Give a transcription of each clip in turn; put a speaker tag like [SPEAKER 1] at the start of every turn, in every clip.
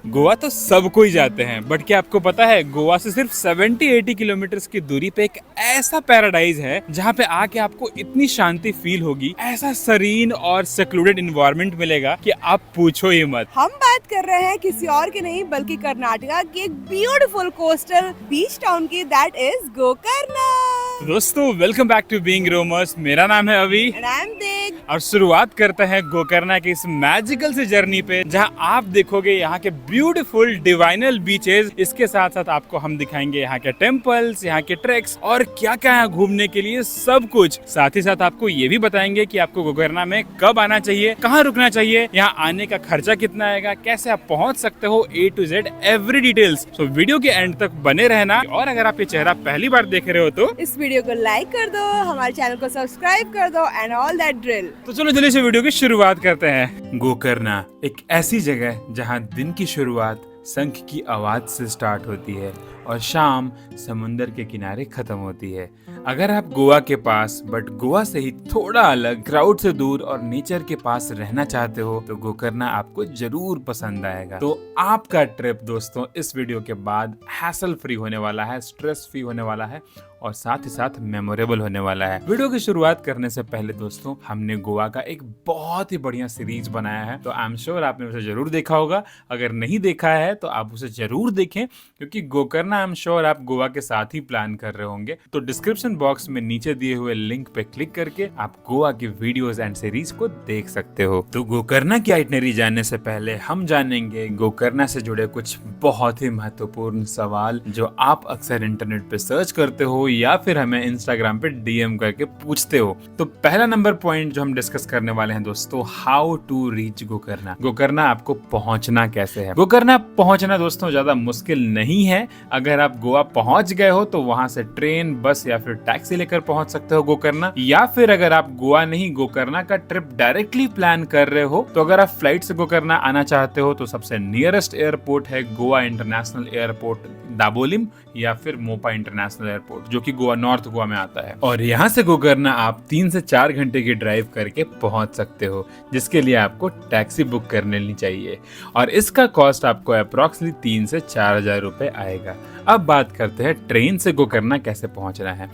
[SPEAKER 1] गोवा तो सब कोई जाते हैं, बट क्या आपको पता है गोवा से सिर्फ 70-80 किलोमीटर की दूरी पे एक ऐसा पैराडाइज है जहाँ पे आके आपको इतनी शांति फील होगी, ऐसा सीरीन और सेक्लूडेड एनवायरनमेंट मिलेगा कि आप पूछो ही मत।
[SPEAKER 2] हम बात कर रहे हैं किसी और की नहीं बल्कि कर्नाटका की एक ब्यूटीफुल कोस्टल बीच टाउन की, दैट इज गोकर्णा।
[SPEAKER 1] तो दोस्तों वेलकम बैक टू बीइंग रोमर्स। मेरा नाम है अभी
[SPEAKER 2] एंड आई एम दिग।
[SPEAKER 1] और शुरुआत करते हैं गोकर्णा की इस मैजिकल सी जर्नी पे, जहाँ आप देखोगे यहाँ के ब्यूटीफुल डिवाइनल बीचेस। इसके साथ साथ आपको हम दिखाएंगे यहाँ के टेम्पल्स, यहाँ के ट्रैक्स और क्या क्या है घूमने के लिए, सब कुछ। साथ ही साथ आपको ये भी बताएंगे कि आपको गोकर्णा में कब आना चाहिए, कहाँ रुकना चाहिए, यहाँ आने का खर्चा कितना आएगा, कैसे आप पहुँच सकते हो, A to Z every details. So video के एंड तक बने रहना। और अगर आप ये चेहरा पहली बार देख रहे हो तो
[SPEAKER 2] इस वीडियो को लाइक कर दो, हमारे चैनल को सब्सक्राइब कर दो एंड ऑल दैट ड्रिल।
[SPEAKER 1] तो चलो जल्दी से वीडियो की शुरुआत करते हैं। गोकर्णा एक ऐसी जगह जहां दिन की शुरुआत शंख की आवाज से स्टार्ट होती है और शाम समुंदर के किनारे खत्म होती है। अगर आप गोवा के पास बट गोवा से ही थोड़ा अलग, क्राउड से दूर और नेचर के पास रहना चाहते हो तो गोकर्णा आपको जरूर पसंद आएगा। तो आपका ट्रिप दोस्तों इस वीडियो के बाद हैसल फ्री होने वाला है, स्ट्रेस फ्री होने वाला है और साथ ही साथ मेमोरेबल होने वाला है। वीडियो की शुरुआत करने से पहले दोस्तों हमने गोवा का एक बहुत ही बढ़िया सीरीज बनाया है, तो आई एम श्योर आपने उसे जरूर देखा होगा। अगर नहीं देखा है तो आप उसे जरूर देखें, क्योंकि गोकर्णा आई एम श्योर आप गोवा के साथ ही प्लान कर रहे होंगे। तो डिस्क्रिप्शन बॉक्स में नीचे दिए हुए लिंक पे क्लिक करके आप गोवा की वीडियोस एंड सीरीज को देख सकते हो। तो गोकर्णा की आइटनरी जानने से पहले हम जानेंगे गोकर्णा से जुड़े कुछ बहुत ही महत्वपूर्ण सवाल जो आप अक्सर इंटरनेट पे सर्च करते हो या फिर हमें इंस्टाग्राम पे डीएम करके पूछते हो। तो पहला नंबर पॉइंट जो हम डिस्कस करने वाले हैं दोस्तों, how to reach Gokarna. Gokarna आपको पहुंचना कैसे है। गोकर्णा पहुंचना दोस्तों ज्यादा मुश्किल नहीं है। अगर आप गोवा पहुंच गए हो तो वहां से ट्रेन, बस या फिर टैक्सी लेकर पहुंच सकते हो गोकर्णा। या फिर अगर आप गोवा नहीं गोकर्णा का ट्रिप डायरेक्टली प्लान कर रहे हो तो अगर आप फ्लाइट से गोकर्णा आना चाहते हो तो सबसे नियरेस्ट एयरपोर्ट है गोवा इंटरनेशनल एयरपोर्ट दाबोलिम या फिर मोपा इंटरनेशनल एयरपोर्ट, जो कि गोवा, नॉर्थ गोवा में आता है। और यहाँ से गोकर्णा आप 3 से 4 घंटे की ड्राइव करके पहुंच सकते हो, जिसके लिए आपको टैक्सी बुक कर लेनी चाहिए और इसका कॉस्ट आपको अप्रॉक्सिमेटली 3 से 4 हजार रुपए आएगा। अब बात करते हैं ट्रेन से गोकर्णा कैसे पहुंचना है।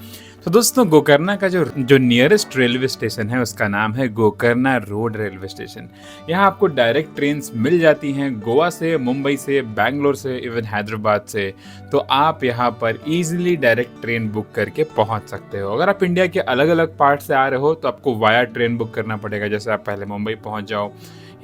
[SPEAKER 1] तो दोस्तों गोकर्णा का जो नियरेस्ट रेलवे स्टेशन है उसका नाम है गोकर्णा रोड रेलवे स्टेशन। यहाँ आपको डायरेक्ट ट्रेन मिल जाती हैं गोवा से, मुंबई से, बैंगलोर से, इवन हैदराबाद से। तो आप यहाँ पर इजीली डायरेक्ट ट्रेन बुक करके पहुँच सकते हो। अगर आप इंडिया के अलग अलग पार्ट से आ रहे हो तो आपको वाया ट्रेन बुक करना पड़ेगा। जैसे आप पहले मुंबई पहुँच जाओ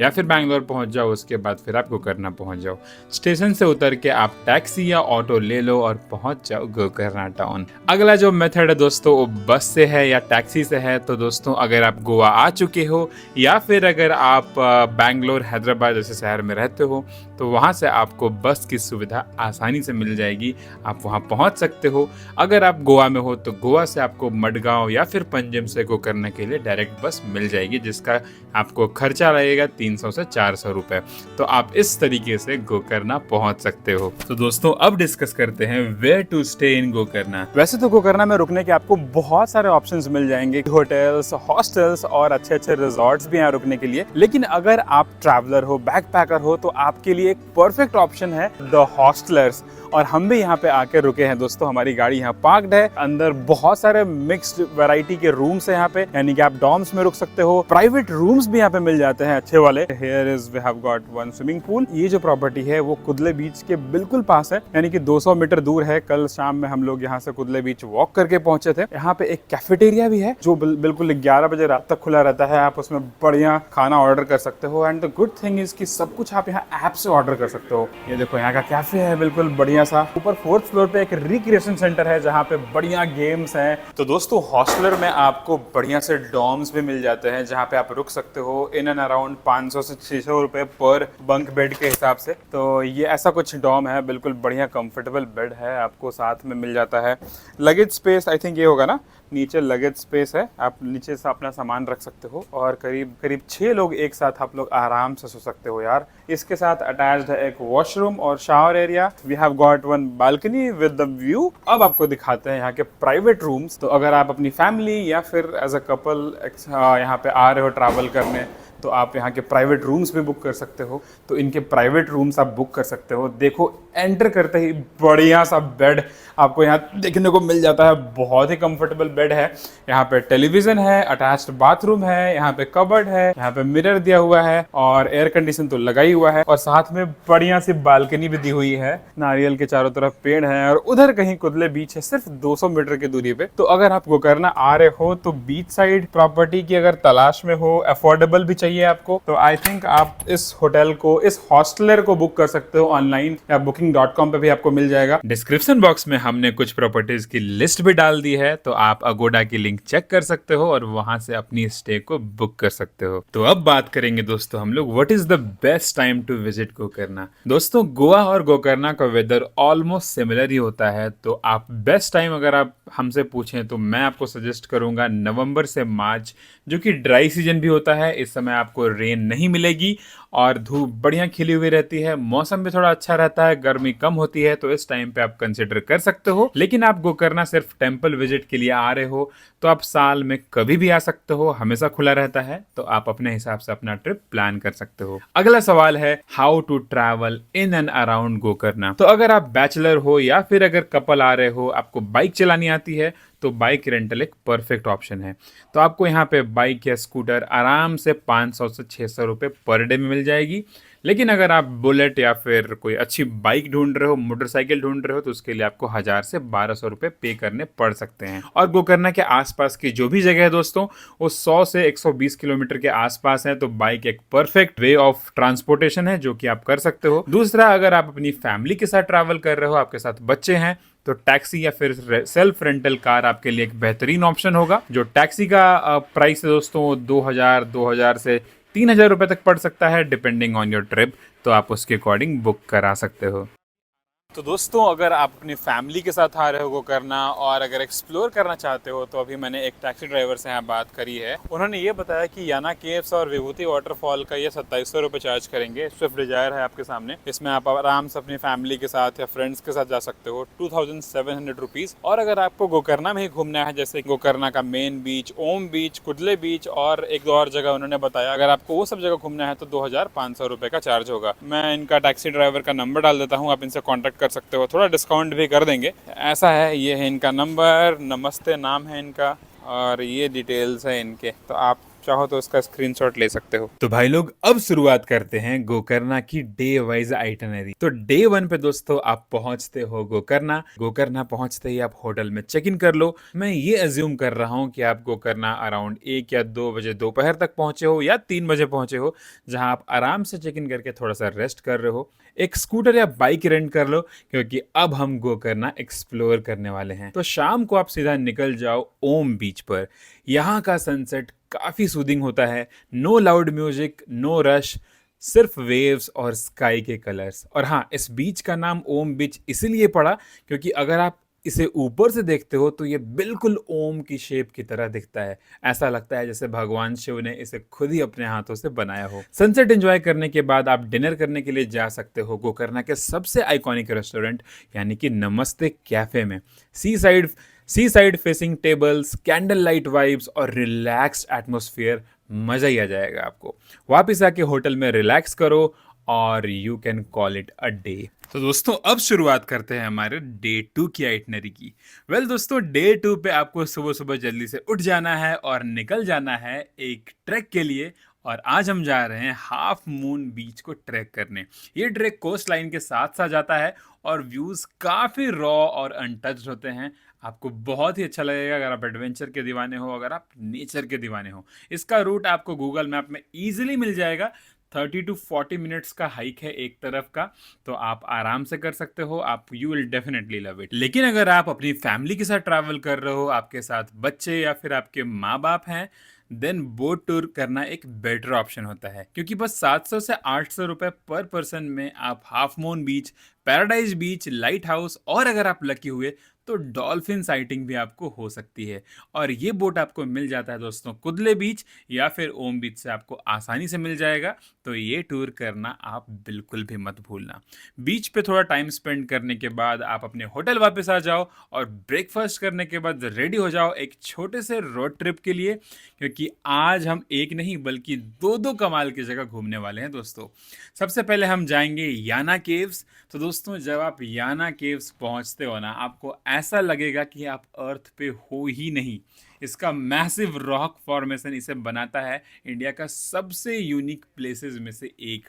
[SPEAKER 1] या फिर बैंगलोर पहुंच जाओ, उसके बाद फिर आप गोकर्णा पहुंच जाओ। स्टेशन से उतर के आप टैक्सी या ऑटो ले लो और पहुंच जाओ गोकर्णा टाउन। अगला जो मेथड है दोस्तों वो बस से है या टैक्सी से है। तो दोस्तों अगर आप गोवा आ चुके हो या फिर अगर आप बैंगलोर, हैदराबाद जैसे शहर में रहते हो तो वहां से आपको बस की सुविधा आसानी से मिल जाएगी, आप वहां पहुंच सकते हो। अगर आप गोवा में हो तो गोवा से आपको मडगांव या फिर पंजिम से गोकर्णा के लिए डायरेक्ट बस मिल जाएगी, जिसका आपको खर्चा लगेगा 300 से 400 रुपए। तो आप इस तरीके से गोकर्णा पहुंच सकते हो। तो दोस्तों अब डिस्कस करते हैं where to stay in Gokarna. वैसे तो गोकर्णा में रुकने के आपको बहुत सारे ऑप्शंस मिल जाएंगे, होटल्स, हॉस्टल्स और अच्छे अच्छे रिजॉर्ट्स भी यहाँ रुकने के लिए। लेकिन अगर आप ट्रैवलर हो, बैकपैकर हो तो आपके लिए एक परफेक्ट ऑप्शन है द हॉस्टलर्स। और हम भी यहाँ पे आके रुके हैं दोस्तों, हमारी गाड़ी यहाँ पार्क्ड है। अंदर बहुत सारे मिक्स्ड वैरायटी के रूम्स है यहाँ पे, यानी कि आप डॉर्म्स में रुक सकते हो। प्राइवेट रूम्स भी यहाँ पे मिल जाते हैं अच्छे वाले। Here is we have got one swimming pool। ये जो प्रॉपर्टी है वो कुदले बीच के बिल्कुल पास है, यानी कि 200 मीटर दूर है। कल शाम में हम लोग यहाँ से कुदले बीच वॉक करके पहुंचे थे। यहाँ पे एक कैफेटेरिया भी है जो बिल्कुल 11 बजे रात तक खुला रहता है। आप उसमें बढ़िया खाना ऑर्डर कर सकते हो। And the good thing is कि सब कुछ आप यहाँ ऐप से ऑर्डर कर सकते हो। ये देखो यहाँ का कैफे है बिल्कुल बढ़िया सा। ऊपर 4th फ्लोर पे एक रिक्रिएशन सेंटर है जहाँ पे बढ़िया गेम्स हैं। तो दोस्तों हॉस्टलर में आपको बढ़िया से डॉर्म्स भी मिल जाते हैं जहाँ पे आप रुक सकते हो इन एंड अराउंड 500 से 600 रुपए पर बंक बेड के हिसाब से। तो ये ऐसा कुछ डॉर्म है, बिल्कुल बढ़िया कंफर्टेबल बेड है, आपको साथ में मिल जाता है। लगेज स्पेस आई थिंक ये होगा ना, नीचे लगेज स्पेस है, आप नीचे से अपना सामान रख सकते हो और करीब 6 लोग एक साथ आप लोग आराम से सो सकते हो यार। इसके साथ अटैच्ड है एक वॉशरूम और shower area. We have got one balcony with the view. अब आपको दिखाते हैं यहाँ के प्राइवेट रूम्स। तो अगर आप अपनी फैमिली या फिर एज अ कपल यहाँ पे आ रहे हो ट्रैवल करने तो आप यहाँ के प्राइवेट रूम्स भी बुक कर सकते हो। तो इनके प्राइवेट रूम्स आप बुक कर सकते हो। देखो एंटर करते ही बढ़िया सा बेड आपको यहाँ देखने को मिल जाता है। बहुत ही कंफर्टेबल बेड है। यहाँ पे टेलीविजन है, अटैच्ड बाथरूम है, यहाँ पे कबर्ड है, यहाँ पे मिरर दिया हुआ है और एयर कंडीशन तो लगा ही हुआ है और साथ में बढ़िया सी बालकनी भी दी हुई है। नारियल के चारों तरफ पेड़ है और उधर कहीं कुदले बीच है, सिर्फ 200 मीटर की दूरी पे। तो अगर आप गोकर्णा आ रहे हो तो बीच साइड प्रॉपर्टी की अगर तलाश में हो, अफोर्डेबल भी चाहिए आपको, तो आई थिंक आप इस होटल को, इस हॉस्टलर को बुक कर सकते हो ऑनलाइन, या booking.com पे भी आपको मिल जाएगा। डिस्क्रिप्शन बॉक्स में हमने कुछ प्रॉपर्टीज की लिस्ट भी डाल दी है, तो आप अगोडा की लिंक चेक कर सकते हो और वहां से अपनी स्टे को बुक कर सकते हो। तो अब बात करेंगे दोस्तों हम लोग what is the best time to visit Gokarna. दोस्तों गोवा और गोकर्णा का वेदर ऑलमोस्ट सिमिलर ही होता है, तो आप बेस्ट टाइम अगर आप हमसे पूछें तो मैं आपको सजेस्ट करूंगा नवंबर से मार्च, जो कि ड्राई सीजन भी होता है। इस समय आपको रेन नहीं मिलेगी और धूप बढ़िया खिली हुई रहती है, मौसम भी थोड़ा अच्छा रहता है, गर्मी कम होती है, तो इस टाइम पे आप कंसिडर कर सकते हो। लेकिन आप गोकर्णा सिर्फ टेंपल विजिट के लिए आ रहे हो तो आप साल में कभी भी आ सकते हो, हमेशा खुला रहता है, तो आप अपने हिसाब से अपना ट्रिप प्लान कर सकते हो। अगला सवाल है how to travel in and around Gokarna. तो अगर आप बैचलर हो या फिर अगर कपल आ रहे हो, आपको बाइक चलानी आती है, तो बाइक रेंटल एक परफेक्ट ऑप्शन है। तो आपको यहाँ पे बाइक या स्कूटर आराम से 500 से 600 रुपये पर डे में मिल जाएगी। लेकिन अगर आप बुलेट या फिर कोई अच्छी बाइक ढूंढ रहे हो, मोटरसाइकिल ढूंढ रहे हो, तो उसके लिए आपको 1000 से 1200 रुपये पे करने पड़ सकते हैं। और गोकर्णा के आसपास की जो भी जगह है दोस्तों, वो 100 से 120 किलोमीटर के आसपास है, तो बाइक एक परफेक्ट वे ऑफ ट्रांसपोर्टेशन है जो कि आप कर सकते हो। दूसरा, अगर आप अपनी फैमिली के साथ ट्रैवल कर रहे हो, आपके साथ बच्चे हैं, तो टैक्सी या फिर सेल्फ रेंटल कार आपके लिए एक बेहतरीन ऑप्शन होगा। जो टैक्सी का प्राइस है दोस्तों 2000 से 3000 रुपए तक पड़ सकता है, डिपेंडिंग ऑन योर ट्रिप, तो आप उसके अकॉर्डिंग बुक करा सकते हो। तो दोस्तों अगर आप अपनी फैमिली के साथ आ रहे हो गोकर्णा और अगर एक्सप्लोर करना चाहते हो, तो अभी मैंने एक टैक्सी ड्राइवर से यहाँ बात करी है। उन्होंने ये बताया कि याना केव्स और विभूति वाटरफॉल का ये 2700 रुपये चार्ज करेंगे। स्विफ्ट डिजायर है आपके सामने, इसमें आप आराम से अपनी फैमिली के साथ या फ्रेंड्स के साथ जा सकते हो, 2700 रुपीज़। और अगर आपको गोकर्णा में ही घूमना है, जैसे गोकर्णा का मेन बीच, ओम बीच, कुदले बीच और एक दो और जगह उन्होंने बताया, अगर आपको वो सब जगह घूमना है तो 2500 रुपये का चार्ज होगा। मैं इनका टैक्सी ड्राइवर का नंबर डाल देता हूँ, आप इनसे कॉन्टैक्ट कर सकते हो, थोड़ा डिस्काउंट भी कर देंगे। ऐसा है, ये है इनका नंबर, नमस्ते नाम है इनका और ये डिटेल्स है इनके, तो आप चाहो तो उसका स्क्रीनशॉट ले सकते हो। तो भाई लोग अब शुरुआत करते हैं गोकर्णा की डे वाइज आइटनरी। तो डे 1 पे दोस्तों आप पहुंचते हो गोकर्णा। गोकर्णा पहुंचते ही आप होटल में चेक इन कर लो। मैं ये अज्यूम कर रहा हूँ कि आप गोकर्णा अराउंड 1 या 2 बजे दोपहर तक पहुंचे हो या 3 बजे पहुंचे हो, जहां आप आराम से चेक इन करके थोड़ा सा रेस्ट कर रहे हो। एक स्कूटर या बाइक रेंट कर लो, क्योंकि अब हम गोकर्णा एक्सप्लोर करने वाले हैं। तो शाम को आप सीधा निकल जाओ ओम बीच पर। यहाँ का सनसेट काफ़ी सूदिंग होता है। No loud music, no rush, सिर्फ वेव्स और स्काई के कलर्स। और हाँ, इस बीच का नाम ओम बीच इसीलिए पड़ा क्योंकि अगर आप इसे ऊपर से देखते हो तो ये बिल्कुल ओम की शेप की तरह दिखता है। ऐसा लगता है जैसे भगवान शिव ने इसे खुद ही अपने हाथों से बनाया हो। सनसेट एंजॉय करने के बाद आप डिनर करने के लिए जा सकते हो गोकर्णा के सबसे आइकॉनिक रेस्टोरेंट यानी कि नमस्ते कैफे में। Sea side facing tables, candle light vibes और रिलैक्स्ड एटमोसफियर, मजा ही आ जाएगा आपको। वापस आके होटल में रिलैक्स करो और you can call it a day. तो दोस्तों अब शुरुआत करते हैं हमारे डे 2 की आइटनरी की। दोस्तों डे 2 पे आपको सुबह सुबह जल्दी से उठ जाना है और निकल जाना है एक ट्रैक के लिए। और आज हम जा रहे हैं हाफ मून बीच को ट्रैक करने। ये ट्रैक कोस्ट लाइन के साथ साथ जाता है और व्यूज़ काफ़ी रॉ और अनटच्ड होते हैं। आपको बहुत ही अच्छा लगेगा अगर आप एडवेंचर के दीवाने हो, अगर आप नेचर के दीवाने हो। इसका रूट आपको गूगल मैप में ईजिली मिल जाएगा। 30 to 40 मिनट्स का हाइक है एक तरफ का, तो आप आराम से कर सकते हो। आप you will definitely love it. लेकिन अगर आप अपनी फैमिली के साथ ट्रैवल कर रहे हो, आपके साथ बच्चे या फिर आपके माँ बाप हैं, देन बोट टूर करना एक बेटर ऑप्शन होता है, क्योंकि बस 700 से 800 रुपये पर पर्सन में आप हाफ मून बीच, पैराडाइज बीच, लाइट हाउस और अगर आप लकी हुए तो डॉल्फिन साइटिंग भी आपको हो सकती है। और ये बोट आपको मिल जाता है दोस्तों कुदले बीच या फिर ओम बीच से आपको आसानी से मिल जाएगा। तो ये टूर करना आप बिल्कुल भी मत भूलना। बीच पे थोड़ा टाइम स्पेंड करने के बाद आप अपने होटल वापस आ जाओ और ब्रेकफास्ट करने के बाद रेडी हो जाओ एक छोटे से रोड ट्रिप के लिए, क्योंकि आज हम एक नहीं बल्कि दो दो कमाल की जगह घूमने वाले हैं दोस्तों। सबसे पहले हम जाएंगे याना केव्स। तो दोस्तों जब आप याना केव्स पहुंचते हो ना, आपको ऐसा लगेगा कि आप अर्थ पे हो ही नहीं। इसका मैसिव रॉक फॉर्मेशन इसे बनाता है इंडिया का सबसे यूनिक प्लेसेस में से एक।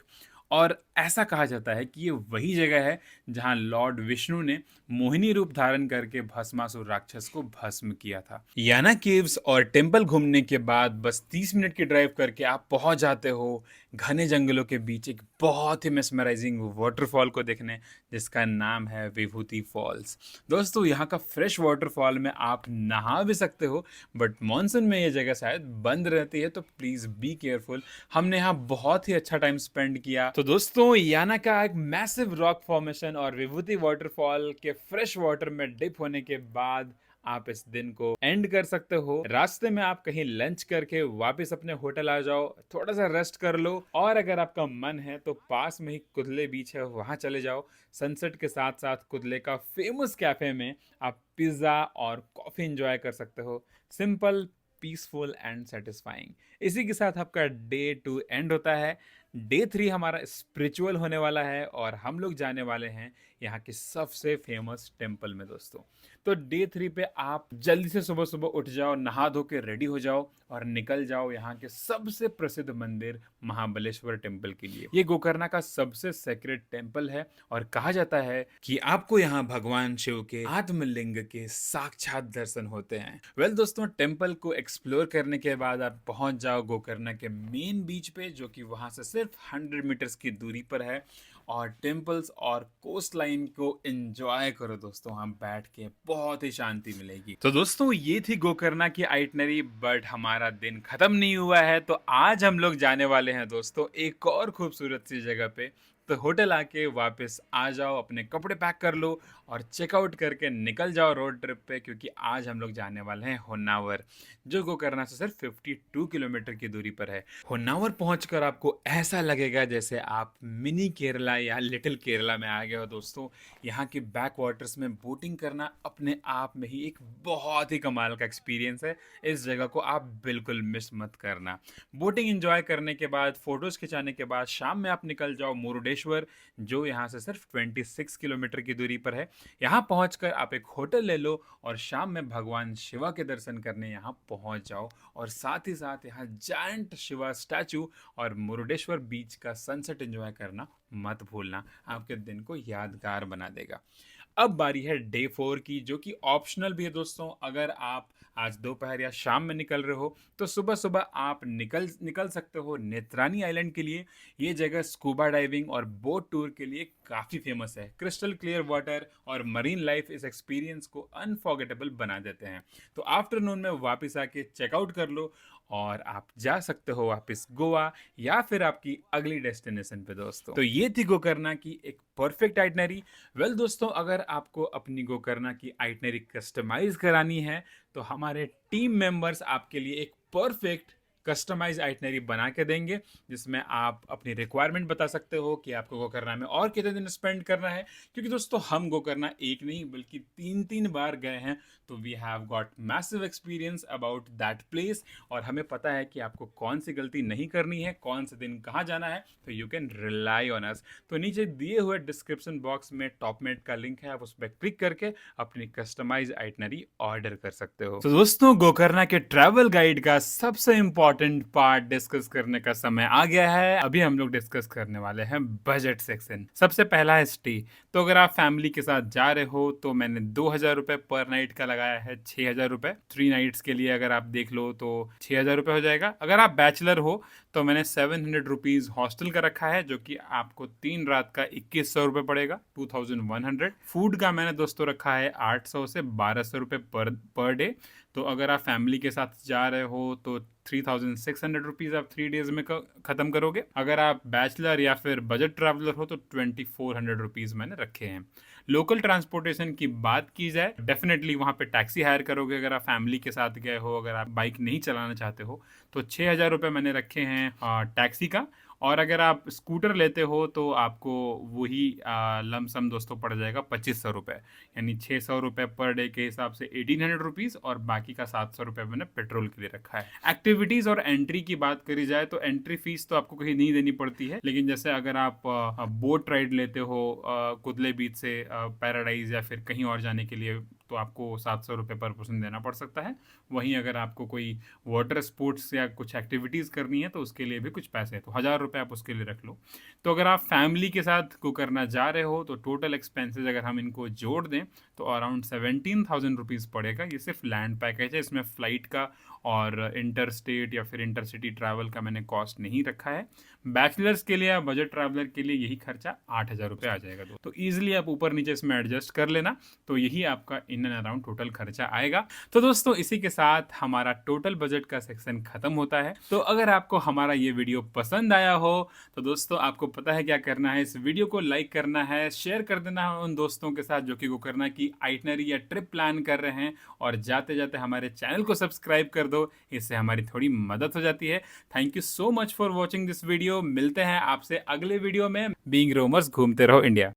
[SPEAKER 1] और ऐसा कहा जाता है कि ये वही जगह है जहां लॉर्ड विष्णु ने मोहिनी रूप धारण करके भस्मासुर राक्षस को भस्म किया था। याना केव्स और टेम्पल घूमने के बाद बस 30 मिनट की ड्राइव करके आप पहुंच जाते हो घने जंगलों के बीच एक बहुत ही मेस्मराइजिंग वाटरफॉल को देखने, जिसका नाम है विभूति फॉल्स। दोस्तों यहाँ का फ्रेश वाटरफॉल में आप नहा भी सकते हो, बट मॉनसून में ये जगह शायद बंद रहती है, तो प्लीज़ बी केयरफुल। हमने यहाँ बहुत ही अच्छा टाइम स्पेंड किया। तो दोस्तों याना का एक मैसिव रॉक फॉर्मेशन और विभूति वाटरफॉल के फ्रेश वाटर में डिप होने के बाद आप इस दिन को एंड कर सकते हो। रास्ते में आप कहीं लंच करके वापस अपने होटल आ जाओ, थोड़ा सा रेस्ट कर लो, और अगर आपका मन है तो पास में ही कुदले बीच है, वहां चले जाओ। सनसेट के साथ साथ कुदले का फेमस कैफे में आप पिज्जा और कॉफी एंजॉय कर सकते हो। Simple, peaceful and satisfying. इसी के साथ आपका डे 2 एंड होता है। डे 3 हमारा स्पिरिचुअल होने वाला है और हम लोग जाने वाले हैं यहाँ के सबसे फेमस टेम्पल में दोस्तों। तो डे 3 पे आप जल्दी से सुबह सुबह उठ जाओ, नहा धो के रेडी हो जाओ और निकल जाओ यहाँ के सबसे प्रसिद्ध मंदिर महाबलेश्वर टेम्पल के लिए। ये गोकर्णा का सबसे सेक्रेड टेम्पल है और कहा जाता है कि आपको यहाँ भगवान शिव के आत्मलिंग के साक्षात दर्शन होते हैं। वेल दोस्तों, टेम्पल को एक्सप्लोर करने के बाद आप पहुंच जाओ गोकर्णा के मेन बीच पे, जो कि वहां से सिर्फ 100 मीटर्स की दूरी पर है। और टेम्पल्स और कोस्ट लाइन को एंजॉय करो दोस्तों, वहां बैठ के बहुत ही शांति मिलेगी। तो दोस्तों ये थी गोकर्णा की आइटनरी, बट हमारा दिन खत्म नहीं हुआ है। तो आज हम लोग जाने वाले हैं दोस्तों एक और खूबसूरत सी जगह पे। तो होटल आके वापस आ जाओ, अपने कपड़े पैक कर लो और चेकआउट करके निकल जाओ रोड ट्रिप पे, क्योंकि आज हम लोग जाने वाले हैं होन्नावर, जो गोकर्णा से सिर्फ 52 किलोमीटर की दूरी पर है। होन्नावर पहुंचकर आपको ऐसा लगेगा जैसे आप मिनी केरला या लिटिल केरला में आ गए हो दोस्तों। यहाँ के बैक वाटर्स में बोटिंग करना अपने आप में ही एक बहुत ही कमाल का एक्सपीरियंस है। इस जगह को आप बिल्कुल मिस मत करना। बोटिंग एंजॉय करने के बाद, फोटोज खिंचाने के बाद शाम में आप निकल जाओ मुरुडेश्वर, जो यहाँ से सिर्फ 26 किलोमीटर की दूरी पर है। यहाँ पहुंचकर आप एक होटल ले लो और शाम में भगवान शिवा के दर्शन करने यहाँ पहुंच जाओ। और साथ ही साथ यहाँ जायंट शिवा स्टैचू और मुरुडेश्वर बीच का सनसेट एंजॉय करना मत भूलना, आपके दिन को यादगार बना देगा। अब बारी है डे 4 की, जो कि ऑप्शनल भी है दोस्तों। अगर आप आज दोपहर या शाम में निकल रहे हो तो सुबह सुबह आप निकल सकते हो नेत्रानी आइलैंड के लिए। ये जगह स्कूबा डाइविंग और बोट टूर के लिए काफ़ी फेमस है। क्रिस्टल क्लियर वाटर और मरीन लाइफ इस एक्सपीरियंस को अनफॉरगेटेबल बना देते हैं। तो आफ्टरनून में वापस आके चेकआउट कर लो और आप जा सकते हो वापस गोवा या फिर आपकी अगली डेस्टिनेशन पे दोस्तों। तो ये थी गोकर्णा की एक परफेक्ट आइटनरी। वेल दोस्तों, अगर आपको अपनी गोकर्णा की आइटनरी कस्टमाइज करानी है तो हमारे टीम मेंबर्स आपके लिए एक परफेक्ट कस्टमाइज आइटनरी बना के देंगे, जिसमें आप अपनी रिक्वायरमेंट बता सकते हो कि आपको गोकर्णा में और कितने दिन स्पेंड करना है। क्योंकि दोस्तों हम गोकर्णा एक नहीं बल्कि 3 बार गए हैं, तो we have got massive experience about that place और हमें पता है कि आपको कौन सी गलती नहीं करनी है, कौन से दिन कहाँ जाना है। तो you can rely on us. तो नीचे दिए हुए डिस्क्रिप्शन बॉक्स में टॉपमेट का लिंक है, आप उस पर क्लिक करके अपनी कस्टमाइज आइटनरी ऑर्डर कर सकते हो। तो दोस्तों गोकर्णा के ट्रैवल गाइड का सबसे इंपॉर्टेंट पार्ट डिस्कस करने का समय आ गया है। अभी हम लोग डिस्कस करने वाले हैं बजट सेक्शन। सबसे पहला है स्टे। तो अगर आप फैमिली के साथ जा रहे हो तो मैंने 2000 रुपये पर नाइट का लगाया है, 6000 रुपये 3 नाइट्स के लिए। अगर आप देख लो तो 6000 रुपये हो जाएगा। अगर आप बैचलर हो तो मैंने 700 रुपीज़ हॉस्टल का रखा है, जो कि आपको 3 रात का 2100 रुपये पड़ेगा, 2100। फूड का मैंने दोस्तों रखा है 800 से 1200 रुपये पर डे। तो अगर आप फैमिली के साथ जा रहे हो तो 3,600 रुपीज़ आप 3 डेज में ख़त्म करोगे। अगर आप बैचलर या फिर बजट ट्रैवलर हो तो 2,400 रुपीज़ मैंने रखे हैं। लोकल ट्रांसपोर्टेशन की बात की जाए, डेफिनेटली वहाँ पे टैक्सी हायर करोगे अगर आप फैमिली के साथ गए हो। अगर आप बाइक नहीं चलाना चाहते हो तो 6,000 रुपये मैंने रखे हैं टैक्सी का। और अगर आप स्कूटर लेते हो तो आपको वही लमसम दोस्तों पड़ जाएगा 2,500 रुपये, यानी 600 रुपये पर डे के हिसाब से 1,800 रुपीज़, और बाकी का 700 रुपये मैंने पेट्रोल के लिए रखा है। एक्टिविटीज़ और एंट्री की बात करी जाए तो एंट्री फीस तो आपको कहीं नहीं देनी पड़ती है, लेकिन जैसे अगर आप बोट राइड लेते हो कुदले बीच से पैराडाइज या फिर कहीं और जाने के लिए, तो आपको 700 रुपये पर पर्सन देना पड़ सकता है। वहीं अगर आपको कोई वाटर स्पोर्ट्स या कुछ एक्टिविटीज़ करनी है तो उसके लिए भी कुछ पैसे, तो 1,000 रुपये आप उसके लिए रख लो। तो अगर आप फैमिली के साथ गोकर्णा जा रहे हो तो टोटल एक्सपेंसेस अगर हम इनको जोड़ दें तो अराउंड 17,000 रुपीज़ पड़ेगा। ये सिर्फ लैंड पैकेज है, इसमें फ़्लाइट का और इंटर स्टेट या फिर इंटर सिटी ट्रैवल का मैंने कॉस्ट नहीं रखा है। बैचलर्स के लिए या बजट ट्रैवलर के लिए यही खर्चा 8,000 रुपये आ जाएगा। तो ईजिली आप ऊपर नीचे इसमें एडजस्ट कर लेना, तो यही आपका इन एंड अराउंड टोटल खर्चा आएगा। तो दोस्तों इसी के साथ हमारा टोटल बजट का सेक्शन खत्म होता है। तो अगर आपको हमारा ये वीडियो पसंद आया हो तो दोस्तों आपको पता है क्या करना है, इस वीडियो को लाइक करना है, शेयर कर देना है उन दोस्तों के साथ जो कि गोकर्णा की आइटनरी या ट्रिप प्लान कर रहे हैं, और जाते जाते हमारे चैनल को सब्सक्राइब कर दो, इससे हमारी थोड़ी मदद हो जाती है। Thank you so much for watching this video. मिलते हैं आपसे अगले वीडियो में। बीइंग रोमर्स, घूमते रहो इंडिया।